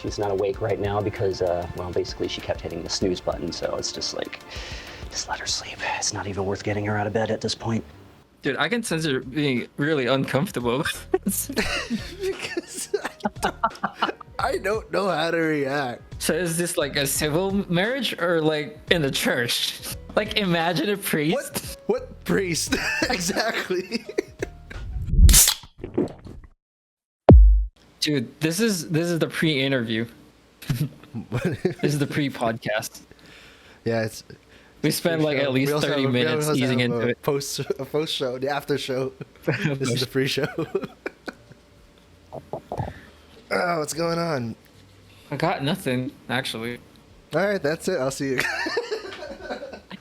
She's not awake right now because, well, basically she kept hitting the snooze button, so it's just like, just let her sleep. It's not even worth getting her out of bed at this point. Dude, I can sense her being really uncomfortable. Because I don't know how to react. So is this like a civil marriage or like in the church? Like imagine a priest. What priest? Exactly. Dude, this is the pre-interview. This is the pre-podcast. Yeah, We spent like at least 30 minutes easing into it. Post show, the after show. This is the pre-show. Oh, what's going on? I got nothing, actually. All right, that's it. I'll see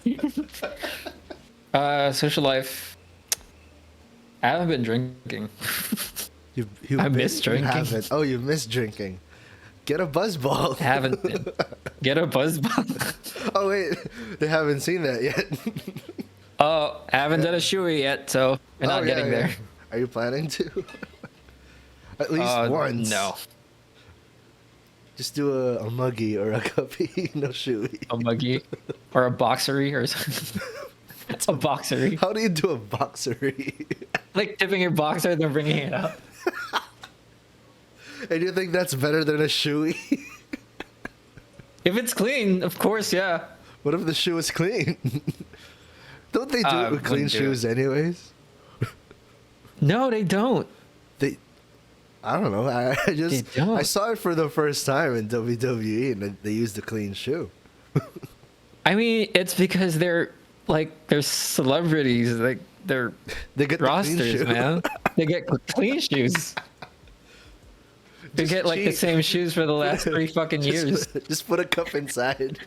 you. Social life. I haven't been drinking. I miss drinking. You haven't. Oh, you miss drinking. Get a buzz ball. Haven't been. Get a buzz ball. Oh wait, they haven't seen that yet. Oh, I haven't done a shoey yet, so we're not getting there. Are you planning to? At least once. No. Just do a muggy or a cuppy, no shoey. A muggy or a boxery or something. It's a boxery. How do you do a boxery? Like dipping your boxer and then bringing it up. And you think that's better than a shoey? If it's clean, of course, yeah. What if the shoe is clean? Don't they do it with clean shoes anyways? No, they don't. I don't know. I saw it for the first time in WWE, and they used a clean shoe. I mean, it's because they're celebrities. Like they get rosters, the clean shoe. man. They get clean shoes. They get like the same shoes for the last 3 fucking years. Just put a cup inside.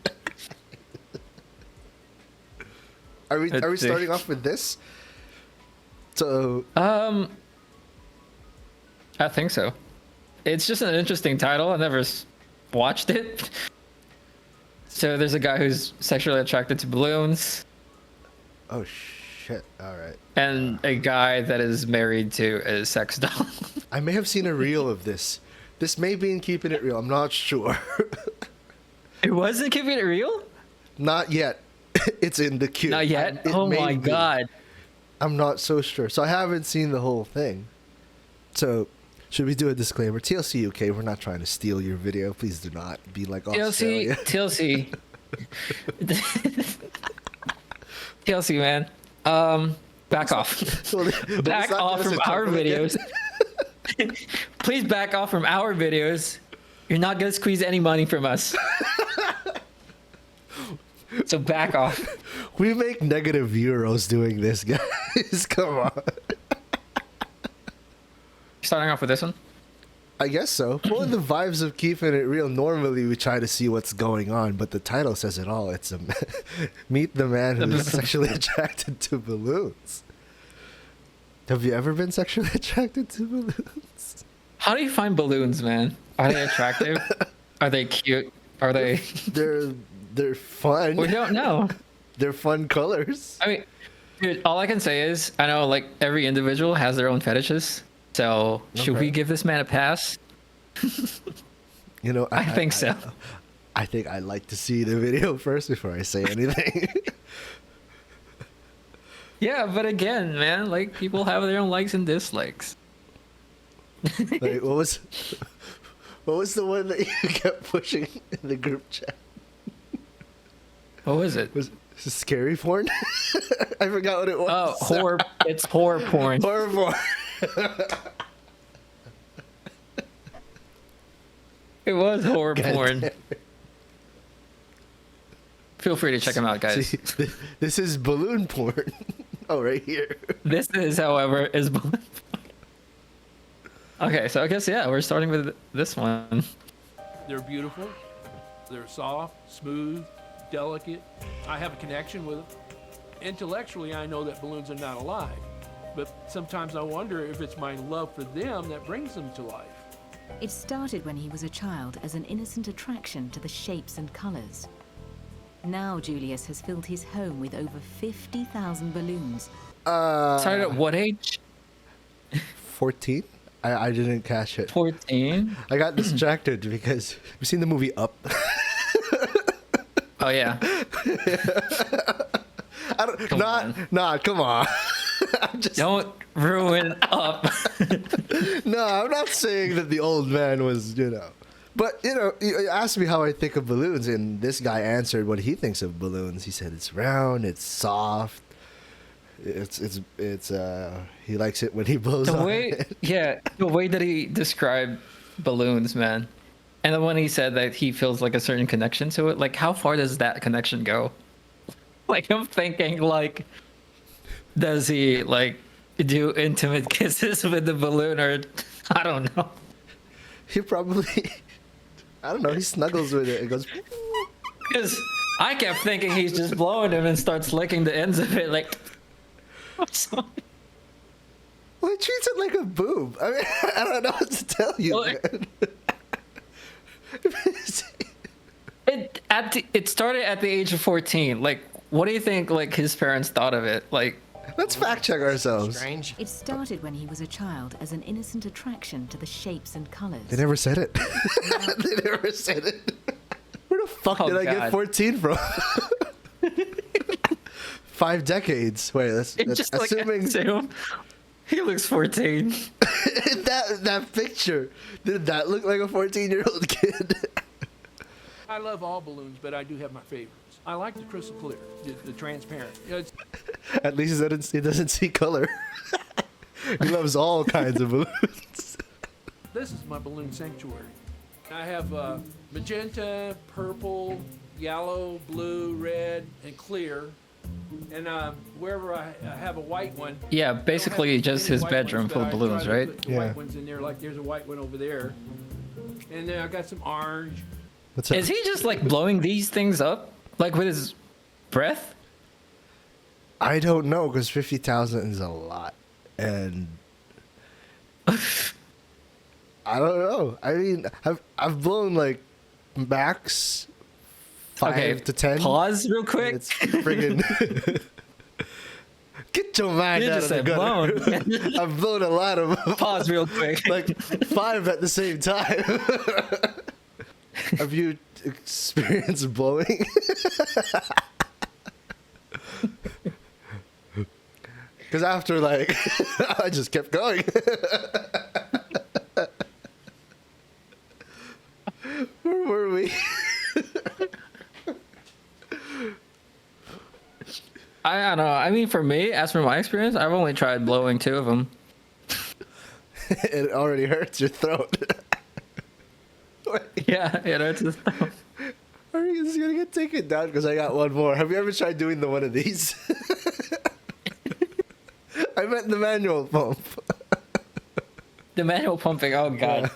Are we starting off with this? So I think so. It's just an interesting title. I never watched it. So there's a guy who's sexually attracted to balloons. Oh shit! All right. And a guy that is married to a sex doll. I may have seen a reel of this. This may be in Keeping It Real. I'm not sure. It wasn't Keeping It Real? Not yet. It's in the queue. Not yet? Oh my god. I'm not so sure. So I haven't seen the whole thing. So should we do a disclaimer? TLC UK, we're not trying to steal your video. Please do not be like Australia. TLC. TLC, man. Back off. Back off from our videos. Please back off from our videos. You're not going to squeeze any money from us. So back off. We make negative euros doing this, guys. Come on. Starting off with this one? I guess so. Well, in the vibes of Keeping It Real, normally we try to see what's going on, but the title says it all. It's meet the man who's sexually attracted to balloons. Have you ever been sexually attracted to balloons? How do you find balloons, man? Are they attractive? Are they cute? Are they... They're fun. We don't know. They're fun colors. I mean, dude, all I can say is, I know like every individual has their own fetishes. So should we give this man a pass? You know, I think so. I think I'd like to see the video first before I say anything. Yeah, but again, man, like people have their own likes and dislikes. Like, what was the one that you kept pushing in the group chat? What was it? Was it scary porn? I forgot what it was. Oh, horror! It's horror porn. Horror porn. It was horror porn. Feel free to check them out, guys. See, this is balloon porn. Oh, right here. This is, however, is balloon porn. Okay, so I guess, yeah, we're starting with this one. They're beautiful. They're soft, smooth, delicate. I have a connection with them. Intellectually, I know that balloons are not alive. But sometimes I wonder if it's my love for them that brings them to life. It started when he was a child as an innocent attraction to the shapes and colors. Now Julius has filled his home with over 50,000 balloons. Started at what age? 14? I didn't catch it. 14. I got distracted because you've seen the movie Up. Oh yeah. Come on. Nah, come on. I'm just, Don't ruin Up. no, I'm not saying that the old man was, But, you asked me how I think of balloons, and this guy answered what he thinks of balloons. He said it's round, it's soft, he likes it when he blows on it. Yeah, the way that he described balloons, man. And then when he said that he feels like a certain connection to it, like how far does that connection go? Like I'm thinking like, does he like do intimate kisses with the balloon, or I don't know. He probably, I don't know, he snuggles with it and goes, Because I kept thinking he's just blowing him and starts licking the ends of it like. well, he treats it like a boob. I mean, I don't know what to tell you, Well, man. It started at the age of 14. Like, what do you think? Like his parents thought of it? Like, Let's fact check ourselves. Strange. It started when he was a child as an innocent attraction to the shapes and colors. They never said it. They never said it. Where the fuck Oh, did I get God. 14 from? 5 decades. Wait, that's just assuming like him. He looks 14. that picture. Did that look like a 14-year-old kid? I love all balloons, but I do have my favorites. I like the crystal clear, the transparent. At least he doesn't see color. He loves all kinds of balloons. This is my balloon sanctuary. I have magenta, purple, yellow, blue, red, and clear. And wherever I have a white one. Yeah, I don't basically have just many his white bedroom ones, full but of I balloons, try to right? put the Yeah. white ones in there, like there's a white one over there. And then I got some orange. What's up? Is he just like blowing these things up, like with his breath? I don't know, because 50,000 is a lot, and I don't know. I mean, I've blown like max 5 to 10. Pause real and quick. It's friggin' get your mind You out just of the said gutter. blown. I've blown a lot of them. Pause real quick. Like 5 at the same time. Have you experienced blowing? Because after, like, I just kept going. Where were we? I don't know. I mean, for me, as for my experience, I've only tried blowing 2 of them. It already hurts your throat. Yeah, it's just. Are you just gonna get taken down? Because I got one more. Have you ever tried doing one of these? I meant the manual pump. The manual pumping. Oh god.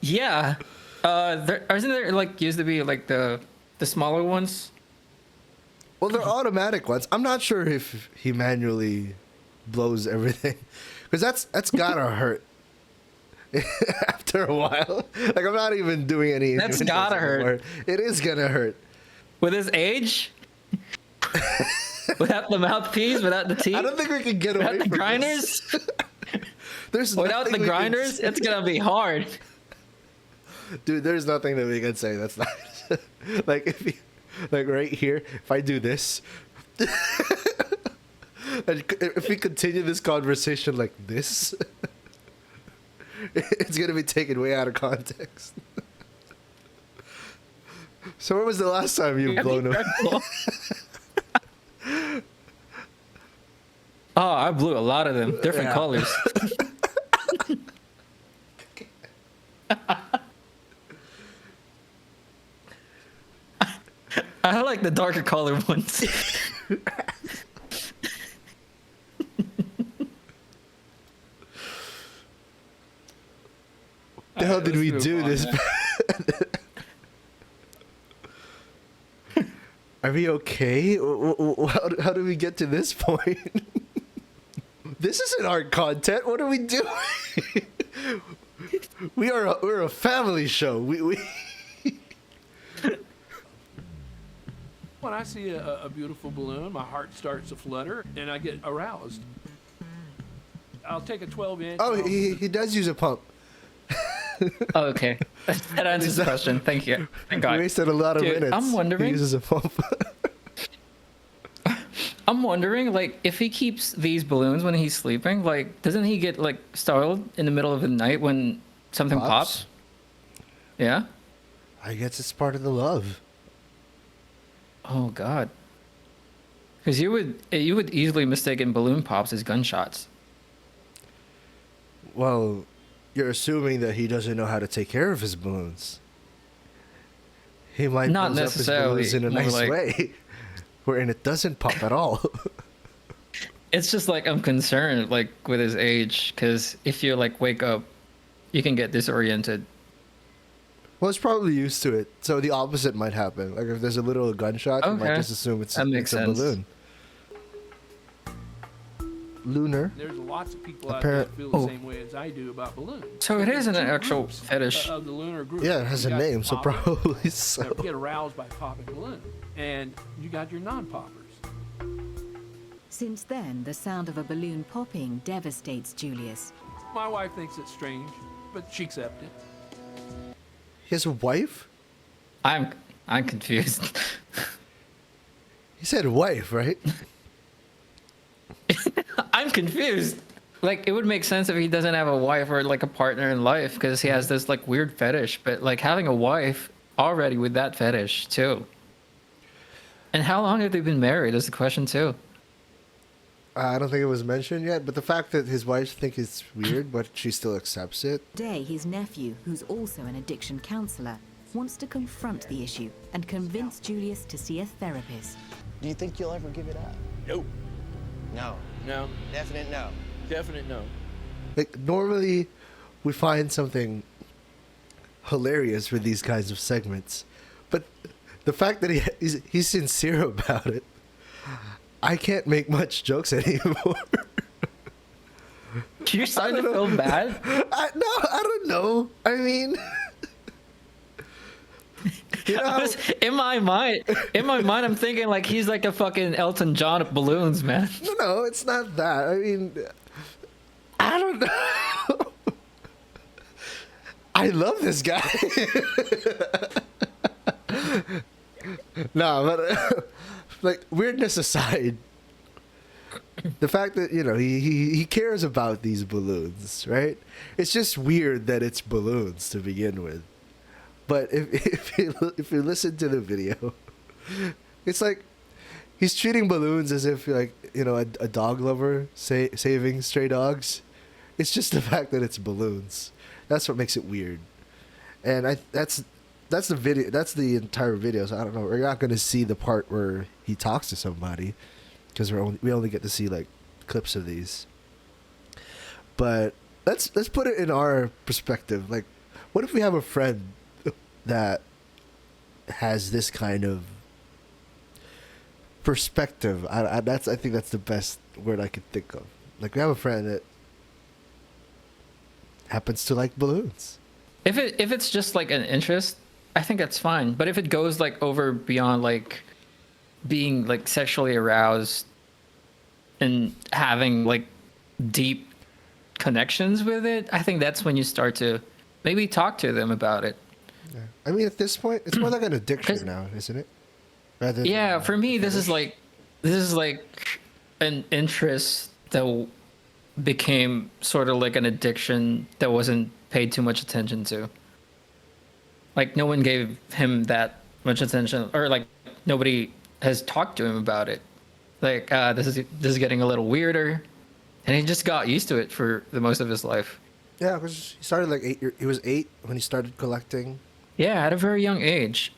Yeah. Isn't there like used to be like the smaller ones? Well, they're automatic ones. I'm not sure if he manually blows everything, because that's gotta hurt after a while. Like, I'm not even doing any. That's innuendos gotta anymore. hurt. It is gonna hurt. With his age? Without the mouthpiece, without the teeth, I don't think we can get away without the from grinders, this. There's without nothing the we can grinders, say. it's gonna be hard. Dude, there's nothing that we can say that's not like if you, like right here, if I do this, and if we continue this conversation like this, it's gonna be taken way out of context. So when was the last time you've blown a Oh, I blew a lot of them, different Yeah. colors. I like the darker color ones. the hell did we Let's do move on, this? man. Are we okay? How do we get to this point? This isn't our content. What are we doing? We're a family show. We When I see a beautiful balloon, my heart starts to flutter and I get aroused. I'll take a 12-inch. Oh, he does use a pump. Oh, okay. That answers the question. Thank you. Thank He God. wasted a lot of Dude, minutes. I'm wondering- He uses a pump. I'm wondering, like, if he keeps these balloons when he's sleeping, like, doesn't he get, like, startled in the middle of the night when something pops? Yeah? I guess it's part of the love. Oh, God. Because you would easily mistaken balloon pops as gunshots. Well, you're assuming that he doesn't know how to take care of his balloons. He might Not pose up his necessarily, balloons in a more nice like- way, wherein it doesn't pop at all. It's just, like, I'm concerned, like, with his age, because if you, like, wake up, you can get disoriented. Well, it's probably used to it, so the opposite might happen. Like if there's a little gunshot, you might Okay. just assume it's That makes a sense. balloon. Lunar. There's lots of people out Apparent- there that feel Oh. the same way as I do about balloons. So it is an Two actual groups fetish. Of the lunar group. Yeah, it has You a got name, so poppers probably so. that get aroused by popping balloons, and you got your non-poppers. Since then, the sound of a balloon popping devastates Julius. My wife thinks it's strange, but she accepts it. He has a wife? I'm confused. He said wife, right? I'm confused. Like, it would make sense if he doesn't have a wife or like a partner in life because he has this like weird fetish, but like having a wife already with that fetish too. And how long have they been married is the question too. I don't think it was mentioned yet, but the fact that his wife thinks it's weird, but she still accepts it. Today, his nephew, who's also an addiction counselor, wants to confront the issue and convince Julius to see a therapist. Do you think you'll ever give it up? Nope. No. No. Definite no. Definite no. Like normally, we find something hilarious with these kinds of segments, but the fact that he's sincere about it, I can't make much jokes anymore. You're starting to feel bad? I don't know. I mean, you know, I was- in my mind, I'm thinking like he's like a fucking Elton John of balloons, man. no, it's not that. I mean, I don't know. I love this guy. No, but like weirdness aside, the fact that he cares about these balloons, right? It's just weird that it's balloons to begin with. But if you listen to the video, it's like he's treating balloons as if like a dog lover saving stray dogs. It's just the fact that it's balloons. That's what makes it weird. And that's the video. That's the entire video. So I don't know. We're not going to see the part where he talks to somebody because we only get to see like clips of these. But let's put it in our perspective. Like, what if we have a friend that has this kind of perspective? I think that's the best word I could think of. Like, we have a friend that happens to like balloons. If it's just like an interest, I think that's fine. But if it goes like over beyond like being like sexually aroused and having like deep connections with it, I think that's when you start to maybe talk to them about it. Yeah. I mean, at this point, it's more like an addiction now, isn't it? Rather than Yeah, for me, a this is fetish. like an interest that became sort of like an addiction that wasn't paid too much attention to. Like no one gave him that much attention, or like nobody has talked to him about it. Like this is getting a little weirder, and he just got used to it for the most of his life. Yeah, because he started like he was 8 when he started collecting. Yeah, at a very young age.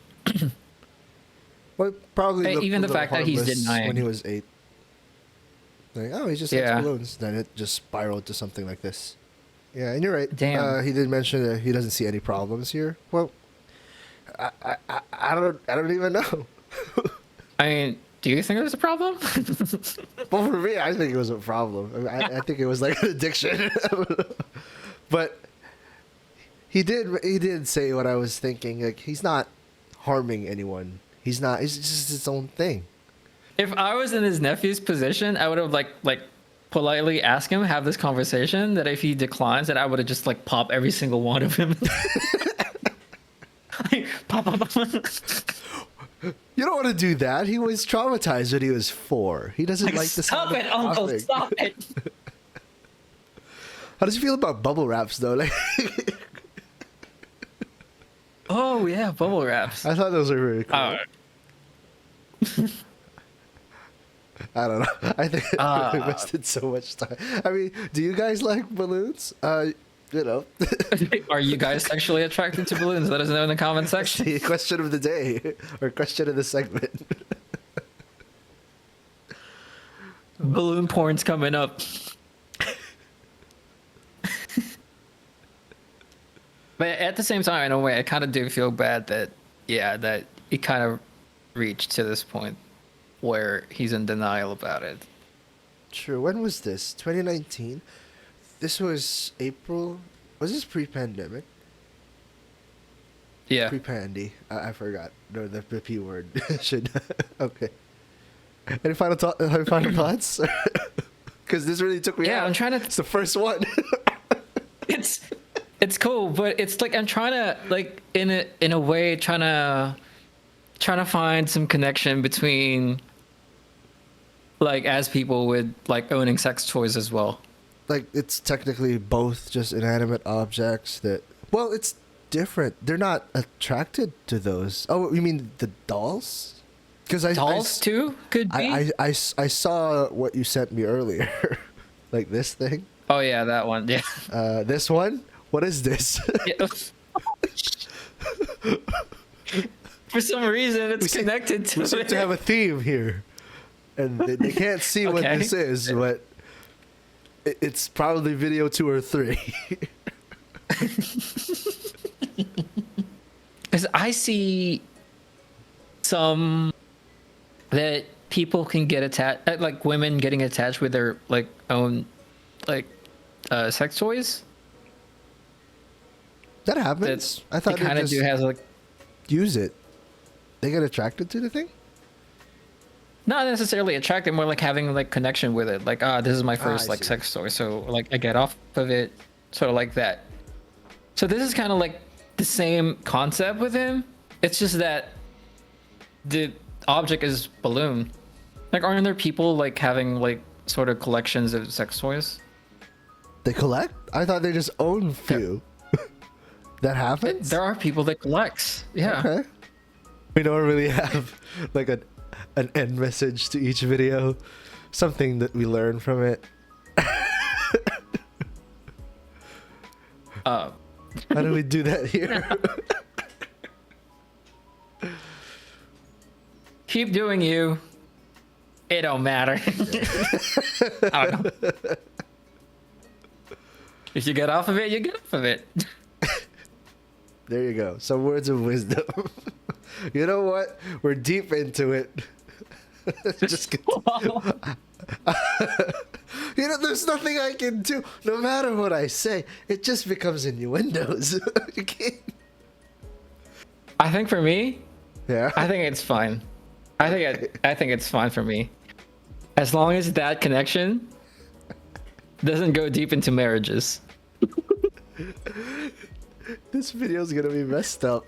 Well, probably Hey, looked even a the little fact that he's harmless denying. when he was 8. Like, oh, he just likes Yeah. balloons. Then it just spiraled to something like this. Yeah, and you're right. Damn. He did mention that he doesn't see any problems here. Well, I don't even know. I mean, do you think there's a problem? Well, for me, I think it was a problem. I think it was like an addiction. But he did say what I was thinking. Like, he's not harming anyone. He's not. It's just his own thing. If I was in his nephew's position, I would have like politely ask him, have this conversation, that if he declines, that I would have just like pop every single one of him. Pop, pop, pop. You don't want to do that. He was traumatized when he was 4. He doesn't like the Stop sound it, of Uncle! coughing. Stop it! How does he feel about bubble wraps though? Like, Oh yeah, bubble wraps. I thought those were really cool. I don't know. I think we wasted so much time. I mean, do you guys like balloons? You know, Are you guys sexually attracted to balloons? Let us know in the comment section. the question of the day or question of the segment. Balloon porn's coming up. But at the same time, in a way, I kind of do feel bad that, yeah, that it kind of reached to this point where he's in denial about it. True. When was this? 2019? This was April. Was this pre-pandemic? Yeah. Pre-pandy. I forgot. No, the P word. Should. Okay. Any final thoughts? Because this really took me out. Yeah, I'm trying to. It's the first one. It's cool, but it's like I'm trying to like in a way trying to find some connection between like as people with like owning sex toys as well. Like, it's technically both just inanimate objects that. Well, it's different. They're not attracted to those. Oh, you mean the dolls? Because Dolls too could be. I saw what you sent me earlier, like this thing. Oh yeah, that one. Yeah. This one. What is this? Yeah. For some reason, it's connected to We seem it. to have a theme here, and they can't see what Okay. this is, but it's probably video 2 or 3. Because I see some that people can get attached, like women getting attached with their like own like sex toys. That happens. That I thought kind they of just do has like use it. They get attracted to the thing. not necessarily attracted, more like having like connection with it. Like, this is my first I like see. sex toy, so like I get off of it, sort of like that. So this is kind of like the same concept with him. It's just that the object is balloon. Like, aren't there people like having like sort of collections of sex toys? They collect. I thought they just own few. That happens. There are people that collects. Yeah. Okay. We normally have like an end message to each video, something that we learn from it. How do we do that here? Keep doing you. It don't matter. I don't know. If you get off of it, you get off of it. There you go. Some words of wisdom. You know what? We're deep into it. Just continue. You know, there's nothing I can do. No matter what I say, it just becomes innuendos. You can't. I think for me, Yeah. I think it's fine. I think it's fine for me, as long as that connection doesn't go deep into marriages. This video's gonna be messed up.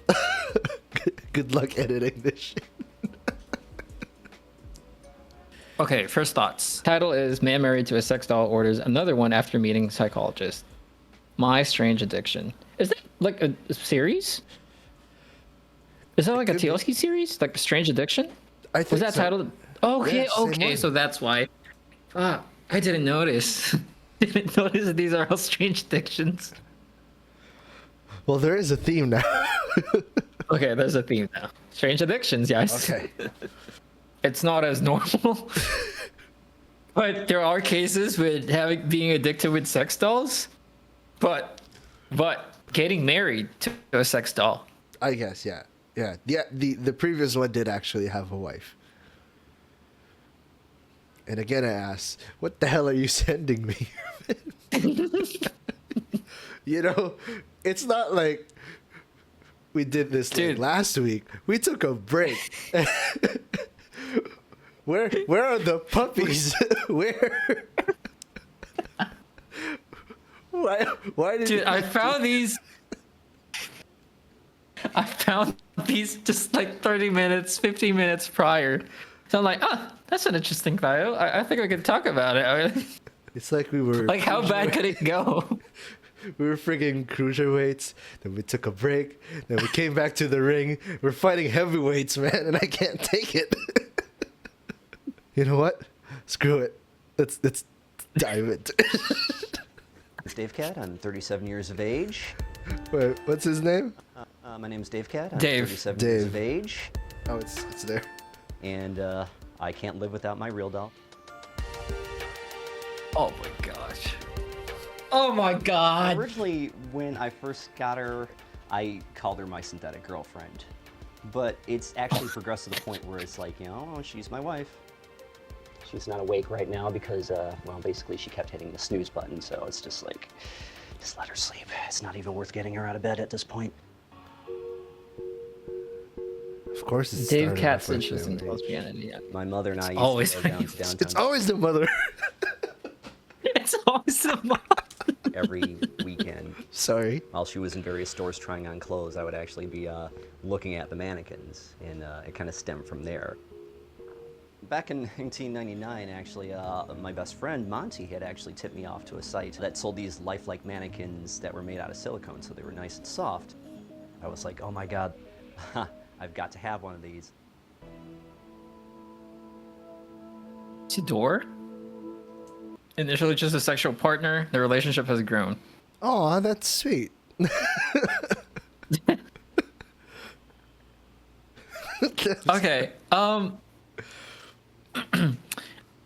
Good luck editing this shit. Okay, first thoughts. Title is Man Married to a Sex Doll Orders Another One After Meeting Psychologist. My Strange Addiction. Is that like a series? Is that like a could be. TLC series? Like Strange Addiction? I think Was that so. titled? Okay, Yeah, same okay, one. so that's why. I didn't notice. Didn't notice that these are all strange addictions. Well, there is a theme now. Okay, there's a theme now. Strange addictions, yes. Okay. It's not as normal. But there are cases with being addicted with sex dolls. But getting married to a sex doll. I guess, yeah. Yeah. The previous one did actually have a wife. And again I asked, what the hell are you sending me? You know, it's not like we did this like Dude. last week. We took a break. Where are the puppies? Where Why did Dude, you I found these just like 30 minutes, 15 minutes prior. So I'm like, that's an interesting bio. I think I could talk about it. It's like we were Like, how bad could it go? we were friggin' cruiserweights, then we took a break, then we came back to the ring. We're fighting heavyweights, man, and I can't take it. You know what? Screw it. Let's dive into it. It's Dave Cat. I'm 37 years of age. Wait, what's his name? My name's Dave Cat. I'm Dave. 37 years Dave. of age. Oh, it's there. And I can't live without my real doll. Oh my gosh. Oh my god. Originally, when I first got her, I called her my synthetic girlfriend. But it's actually progressed to the point where it's like, she's my wife. She's not awake right now because, well, basically she kept hitting the snooze button, so it's just like, just let her sleep. It's not even worth getting her out of bed at this point. Of course, it's Dave started Cat's off with interesting family. lesbianity. Yeah. My mother and I used always to go down been- to downtown It's always the mother. It's always the mom. every weekend. Sorry. While she was in various stores trying on clothes, I would actually be looking at the mannequins, and it kind of stemmed from there. Back in 1999, actually, my best friend, Monty, had actually tipped me off to a site that sold these lifelike mannequins that were made out of silicone, so they were nice and soft. I was like, oh my god, I've got to have one of these. Tidor? Initially just a sexual partner, the relationship has grown. Oh, that's sweet. Okay, I'm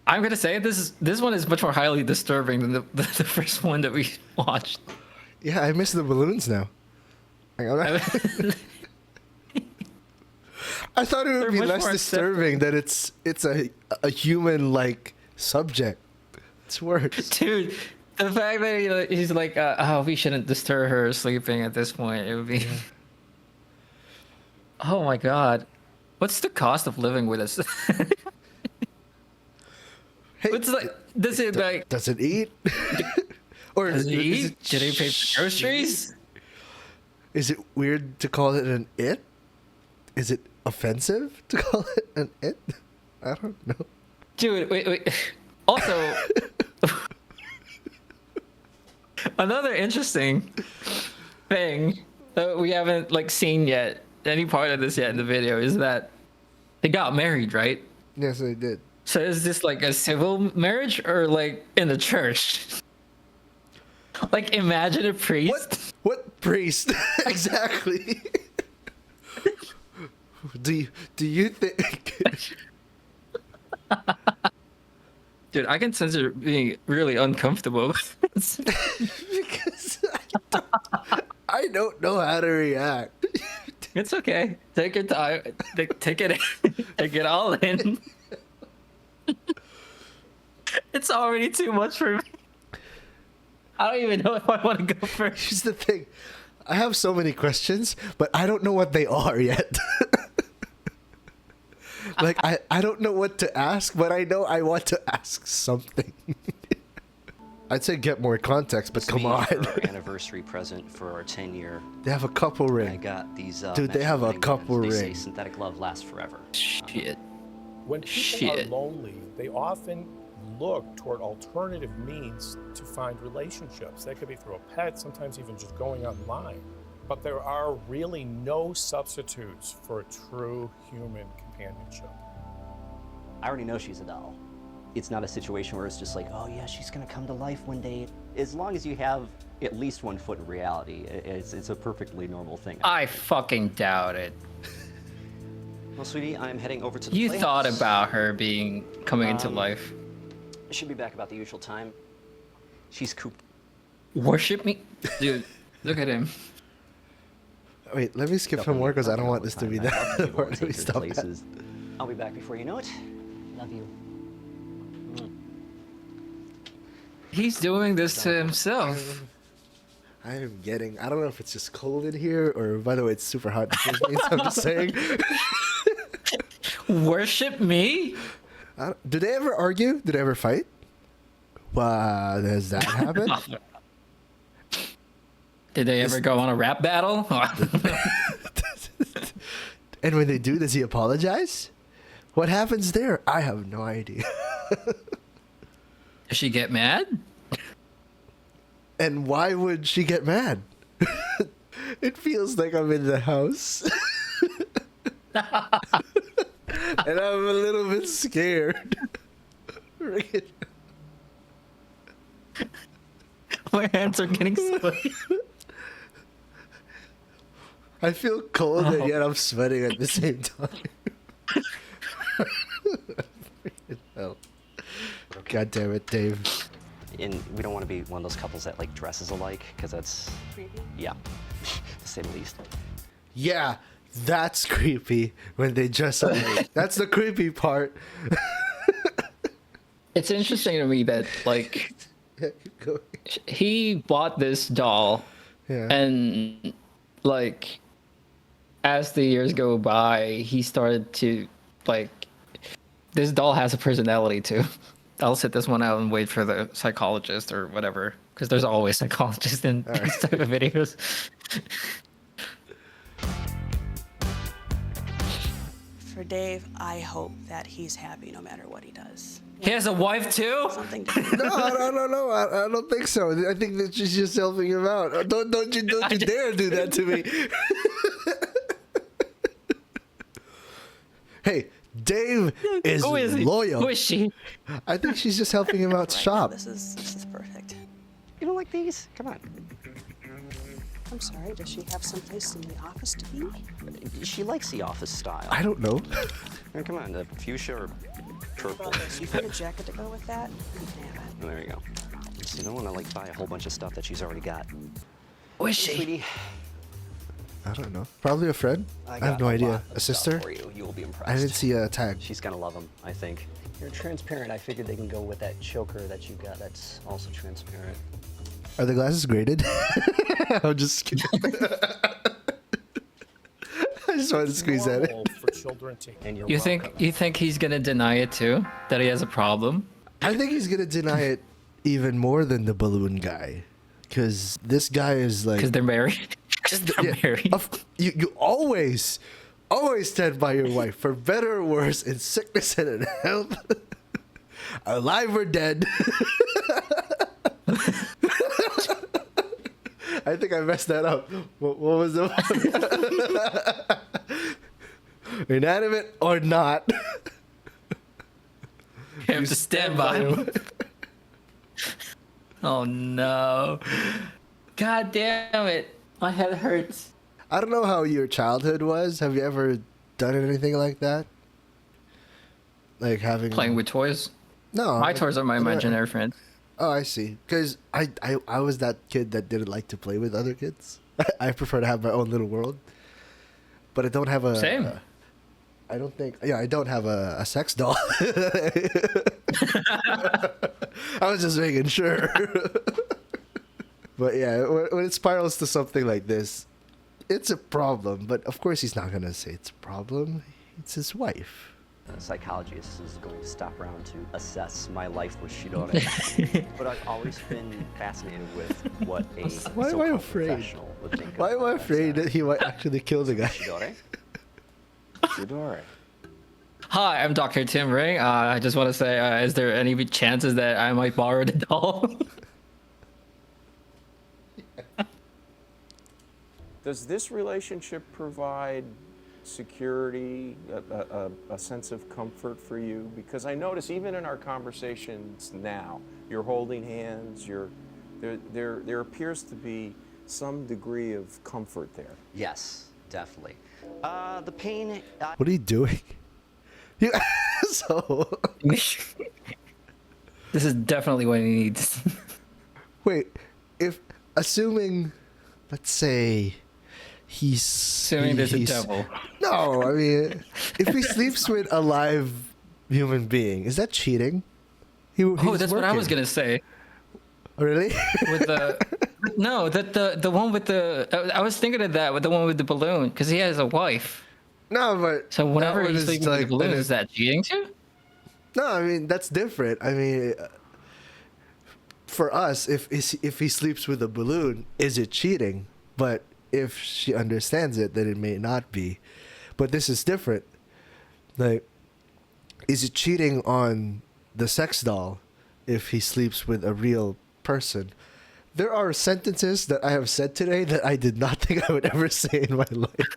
gonna say this one is much more highly disturbing than the first one that we watched. Yeah, I miss the balloons now. Hang on. I thought it would They're be much less more disturbing that it's a human like subject. It's worse. Dude, the fact that he's like, oh, we shouldn't disturb her sleeping at this point. It would be. Oh my god, what's the cost of living with us? Hey, What's like? Does it like? does it eat? Or Does it is eat? it Did he pay for groceries? Is it weird to call it an it? Is it offensive to call it an it? I don't know. Dude, wait. Also, another interesting thing that we haven't like seen yet, any part of this yet in the video, is that they got married, right? Yes, I did. So is this like a civil marriage or like in the church? Like imagine a priest. What priest? Exactly. Do you think? Dude, I can sense it being really uncomfortable. Because I don't know how to react. It's okay. Take your time. Take it in. Take it all in. It's already too much for me. I don't even know if I want to go first. Here's the thing. I have so many questions, but I don't know what they are yet. Like, I don't know what to ask, but I know I want to ask something. I'd say get more context, but come on. For our anniversary present for our 10-year, They have a couple I ring. got these. Dude, they matching have a wedding couple bands. They say rings. synthetic love lasts forever. Shit. When people Shit. are lonely, they often look toward alternative means to find relationships. That could be through a pet, sometimes even just going online. But there are really no substitutes for a true human companionship. I already know she's a doll. It's not a situation where it's just like, oh yeah, she's gonna come to life one day. As long as you have at least 1 foot in reality, it's a perfectly normal thing. I fucking doubt it. Well, sweetie, I'm heading over to the You playhouse. thought about her coming into life. Should be back about the usual time. She's cooped. Worship me? Dude, look at him. Wait, let me skip some more because I don't want this to be that part that we stop at. I'll be back before you know it. Love you. He's doing this to himself. I am getting, I don't know if it's just cold in here or, by the way, it's super hot. I'm just saying. Worship me? Do they ever argue? Did they ever fight? Wow, does that happen? Did they ever go on a rap battle? And when they do, does he apologize? What happens there? I have no idea. Does she get mad? And why would she get mad? It feels like I'm in the house. And I'm a little bit scared. My hands are getting sweaty. I feel cold and yet I'm sweating at the same time. Hell. God damn it, Dave. And we don't want to be one of those couples that like dresses alike, because that's creepy. Yeah, to say the least. Yeah, that's creepy when they dress up. That's the creepy part. It's interesting to me that like Yeah, keep going. he bought this doll, Yeah. and like as the years go by, he started to like this doll has a personality too. I'll sit this one out and wait for the psychologist or whatever, because there's always psychologists in these type of videos. For Dave, I hope that he's happy no matter what he does. He has a wife too? Something different. No. I don't think so. I think that she's just helping him out. Don't you dare do that to me. Hey, Dave is Who is he? loyal. Who is she? I think she's just helping him out to Right now, shop. this is perfect. You don't like these? Come on. I'm sorry, does she have someplace in the office to be? She likes the office style. I don't know. Come on, the fuchsia or purple. Well, you find a jacket to go with that? You can have it. There you go. So you don't want to like buy a whole bunch of stuff that she's already got. Who is she? Sweetie, I don't know. Probably a friend. I have got no lot idea. of A stuff sister? For you. You will be impressed. I didn't see a tag. She's gonna love them, I think. You're transparent. I figured they can go with that choker that you got. That's also transparent. Are the glasses graded? I'm just kidding. I just wanted to squeeze that in. Normal for children to. And you're You welcome. think he's gonna deny it too? That he has a problem? I think he's gonna deny it even more than the balloon guy, because this guy is like. Because they're married. Because they're Yeah, married. you always stand by your wife for better or worse, in sickness and in health, alive or dead. I think I messed that up. What was the inanimate or not? You have to stand by him. Oh no. God damn it. My head hurts. I don't know how your childhood was. Have you ever done anything like that? Like having Playing with toys? No, My toys are my I don't- imaginary friend. Oh, I see. Because I was that kid that didn't like to play with other kids. I prefer to have my own little world. But I don't have a... Same. I don't think... Yeah, I don't have a sex doll. I was just making sure. But yeah, when it spirals to something like this, it's a problem. But of course he's not going to say it's a problem. It's his wife. A psychologist is going to stop around to assess my life with Shidore. But I've always been fascinated with what a Why am I so-called afraid? professional would think Why am I of afraid that he might actually kill the guy? Shidore? Shidore. Hi, I'm Dr. Tim Ray. I just want to say, is there any chances that I might borrow the doll? Does this relationship provide security, a sense of comfort for you? Because I notice even in our conversations now, you're holding hands, there appears to be some degree of comfort there. Yes, definitely. The pain. What are you doing? You asshole. This is definitely what he needs. Wait, assuming, let's say, Assuming there's a devil. No, I mean, if he sleeps with a live human being, is that cheating? Oh, that's what I was gonna say. Really? With the no, the one with the I was thinking of that with the one with the balloon because he has a wife. No, but So whenever that one he's is sleeping with the balloon, an- is that cheating too? No, I mean that's different. I mean, for us, if he sleeps with a balloon, is it cheating? But if she understands it, then it may not be. But this is different. Like, is it cheating on the sex doll if he sleeps with a real person? There are sentences that I have said today that I did not think I would ever say in my life.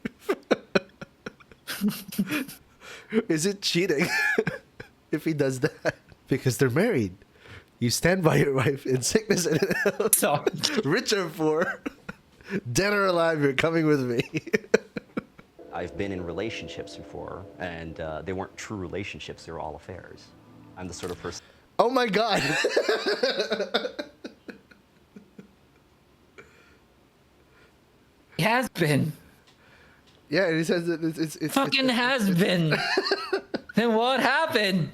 Is it cheating if he does that? Because they're married. You stand by your wife in sickness and in health. So, Rich or poor, dead or alive, you're coming with me. I've been in relationships before, and they weren't true relationships, they were all affairs. I'm the sort of person... Oh my God. he has been. Yeah, and he says that it's Fucking has been. Then what happened?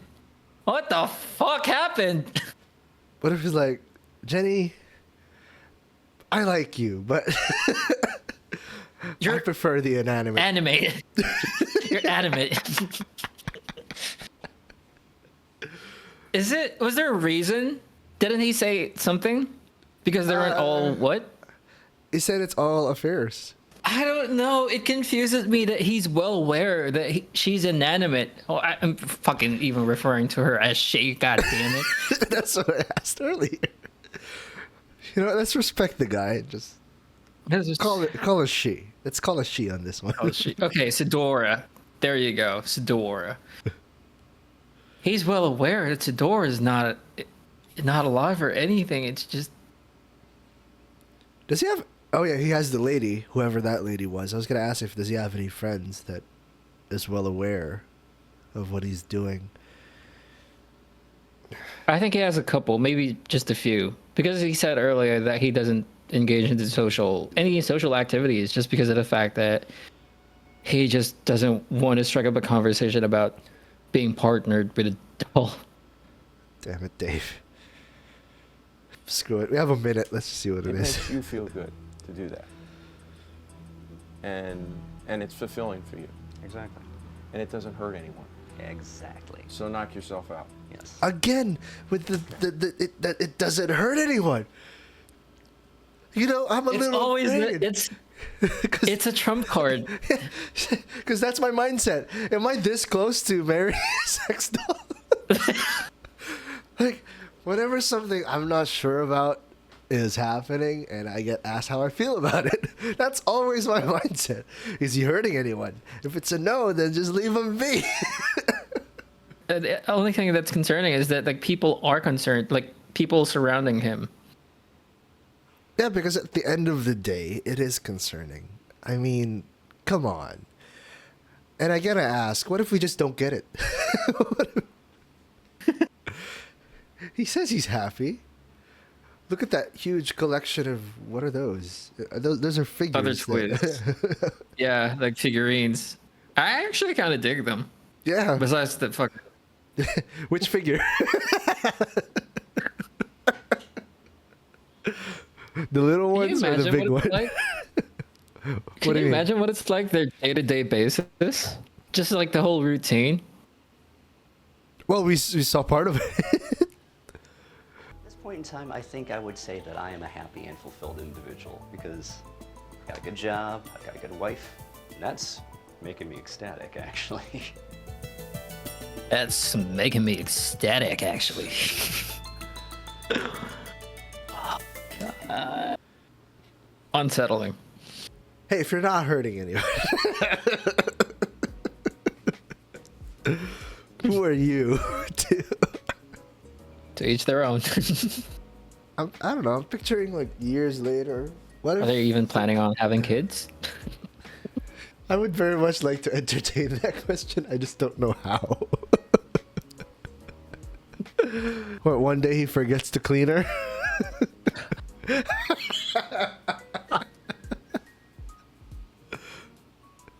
What the fuck happened? What if he's like, Jenny, I like you, but I prefer the inanimate. Animated. You're animate. Was there a reason? Didn't he say something? Because they weren't all what? He said it's all affairs. I don't know. It confuses me that he's well aware that she's inanimate. Oh, I'm fucking even referring to her as she. God damn it. That's what I asked earlier. You know, let's respect the guy. Just call her she. Let's call her she on this one. Oh, she. Okay, Sidora. There you go, Sidora. He's well aware that Sidora is not alive or anything. It's just. Does he have? Oh yeah, he has the lady, whoever that lady was. I was gonna ask if does he have any friends that is well aware of what he's doing. I think he has a couple, maybe just a few, because he said earlier that he doesn't engage in any social activities just because of the fact that he just doesn't want to strike up a conversation about being partnered with a doll. Damn it, Dave. Screw it. We have a minute. Let's see what it is. Makes you feel good to do that, and it's fulfilling for you. Exactly. And it doesn't hurt anyone. Exactly. So knock yourself out. Yes. Again, with it doesn't hurt anyone. You know, I'm a It's little always afraid. it's a trump card. Because that's my mindset. Am I this close to marrying a sex doll? Like, whenever something I'm not sure about is happening and I get asked how I feel about it, that's always my mindset. Is he hurting anyone? If it's a no, then just leave him be. The only thing that's concerning is that like people are concerned, like people surrounding him. Yeah, because at the end of the day, it is concerning. I mean, come on. And I gotta ask, what if we just don't get it? He says he's happy. Look at that huge collection of, what are those? Those are figures. Other twins. Yeah, like figurines. I actually kind of dig them. Yeah. Besides the fuck. Which figure? The little ones or the big one? Like? Can you imagine what it's like their day-to-day basis? Just like the whole routine. Well, we saw part of it. At this point in time, I think I would say that I am a happy and fulfilled individual because I've got a good job, I've got a good wife, and that's making me ecstatic, actually. That's making me ecstatic, actually. Unsettling. Hey, if you're not hurting anyone, who are you to each their own? I don't know. I'm picturing like years later. What Are they even planning on having kids? I would very much like to entertain that question. I just don't know how. What, one day he forgets to clean her?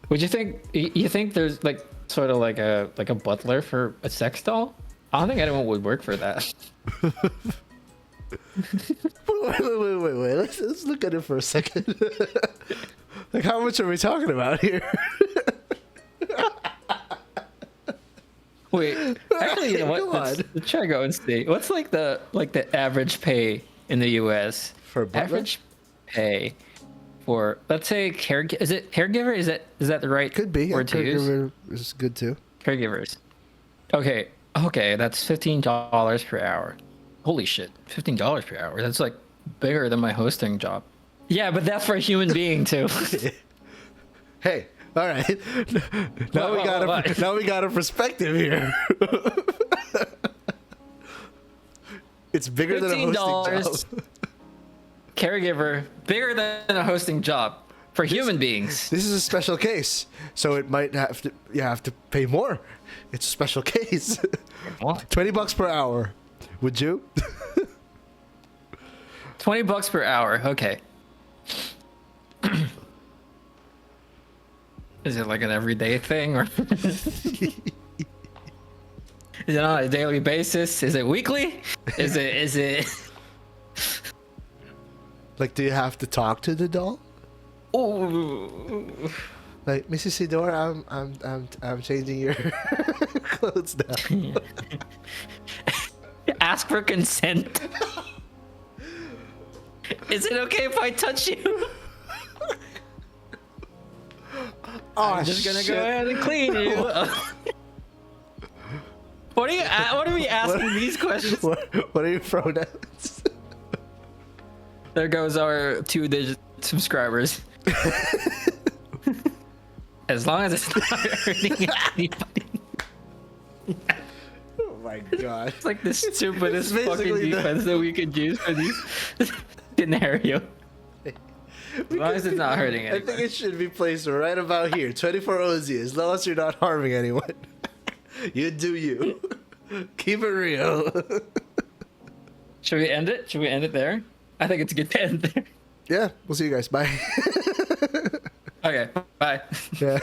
Would you think there's like sort of like a butler for a sex doll? I don't think anyone would work for that. Wait. Let's look at it for a second. Like, how much are we talking about here? Wait, actually, you know what? Come on. Let's try to go and see. What's like the average pay in the U.S. For a butler? Average pay for, let's say, is it caregiver? Is that the right Could be. word to use? Caregiver is good too. Caregivers. Okay, that's $15 per hour. Holy shit, $15 per hour. That's like bigger than my hosting job. Yeah, but that's for a human being too. Hey, all right. Now we got a perspective here. It's bigger than a hosting job. Caregiver, bigger than a hosting job for human beings. This is a special case, so it might have to pay more. It's a special case. What? $20 per hour. Would you? $20 per hour. Okay. Is it like an everyday thing, or is it on a daily basis? Is it weekly? Is it? Like, do you have to talk to the doll? Oh. Like, Mrs. Sidor, I'm changing your clothes now. Ask for consent. Is it okay if I touch you? I'm just gonna go ahead and clean you. What are we asking these questions? What are your pronouns? There goes our 2-digit subscribers. As long as it's not hurting anybody. Oh my god. It's like the stupidest fucking basically defense that we could use for these scenario. As long as it's not hurting I anyone. think it should be placed right about here. 24 OZ, as long as you're not harming anyone. You do you. Keep it real. Should we end it? Should we end it there? I think it's good to end there. Yeah, we'll see you guys. Bye. Okay, bye. Yeah.